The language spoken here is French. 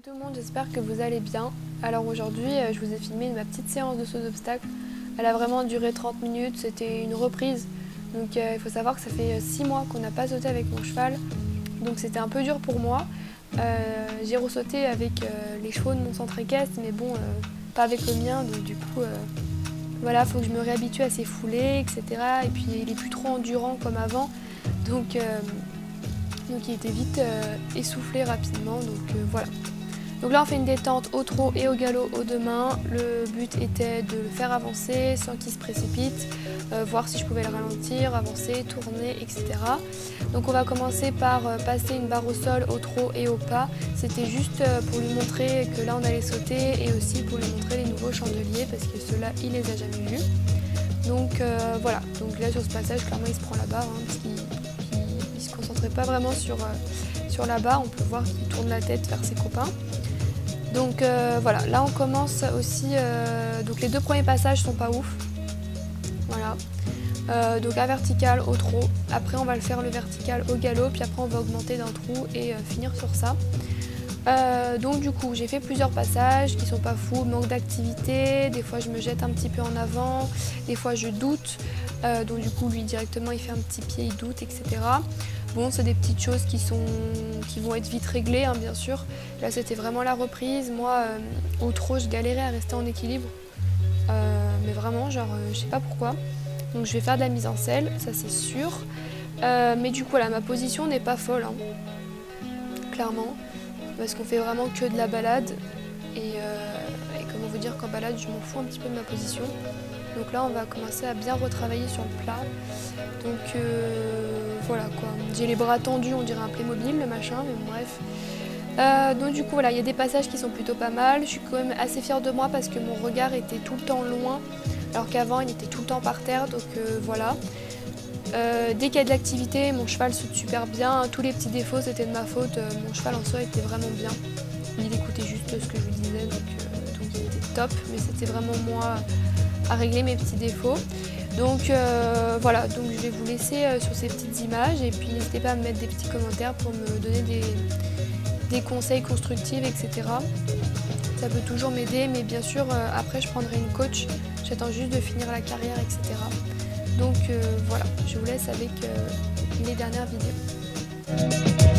tout le monde, j'espère que vous allez bien. Alors aujourd'hui, je vous ai filmé ma petite séance de saut d'obstacle. Elle a vraiment duré 30 minutes, c'était une reprise. Donc il faut savoir que ça fait 6 mois qu'on n'a pas sauté avec mon cheval. Donc c'était un peu dur pour moi. J'ai ressauté avec les chevaux de mon centre équestre, mais bon, pas avec le mien. Donc du coup, voilà, faut que je me réhabitue à ses foulées, etc. Et puis il est plus trop endurant comme avant. Donc il était vite essoufflé rapidement. Donc voilà. Donc là on fait une détente au trot et au galop aux deux mains. Le but était de le faire avancer sans qu'il se précipite, voir si je pouvais le ralentir, avancer, tourner, etc. Donc on va commencer par passer une barre au sol au trot et au pas. C'était juste pour lui montrer que là on allait sauter et aussi pour lui montrer les nouveaux chandeliers parce que ceux-là il les a jamais vus. Donc voilà, donc là sur ce passage clairement il se prend la barre parce qu'il ne se concentrait pas vraiment sur la barre. On peut voir qu'il tourne la tête vers ses copains. Donc voilà, là on commence aussi, donc les deux premiers passages sont pas ouf, voilà, donc à vertical au trot, après on va le faire le vertical au galop, puis après on va augmenter d'un trou et finir sur ça. Donc du coup j'ai fait plusieurs passages qui sont pas fous, manque d'activité, des fois je me jette un petit peu en avant, des fois je doute, donc du coup lui directement il fait un petit pied, il doute, etc. Bon, c'est des petites choses qui vont être vite réglées, hein, bien sûr. Là, c'était vraiment la reprise. Moi, au trot, je galérais à rester en équilibre. Mais vraiment, genre, je sais pas pourquoi. Donc, je vais faire de la mise en selle, ça c'est sûr. Mais du coup, voilà, ma position n'est pas folle, hein, clairement. Parce qu'on fait vraiment que de la balade. Et comment vous dire qu'en balade, je m'en fous un petit peu de ma position. Donc là, on va commencer à bien retravailler sur le plat. Donc voilà quoi. J'ai les bras tendus, on dirait un Playmobil, le machin, mais bon, bref. Donc du coup, voilà, il y a des passages qui sont plutôt pas mal. Je suis quand même assez fière de moi parce que mon regard était tout le temps loin, alors qu'avant, il était tout le temps par terre. Donc voilà. Dès qu'il y a de l'activité, mon cheval saute super bien. Tous les petits défauts, c'était de ma faute. Mon cheval en soi était vraiment bien. Il écoutait juste ce que je lui disais, donc il était top. Mais c'était vraiment moi à régler mes petits défauts. Donc voilà, donc je vais vous laisser sur ces petites images et puis n'hésitez pas à me mettre des petits commentaires pour me donner des conseils constructifs, etc. Ça peut toujours m'aider, mais bien sûr après je prendrai une coach, j'attends juste de finir la carrière, etc. Donc voilà, je vous laisse avec les dernières vidéos.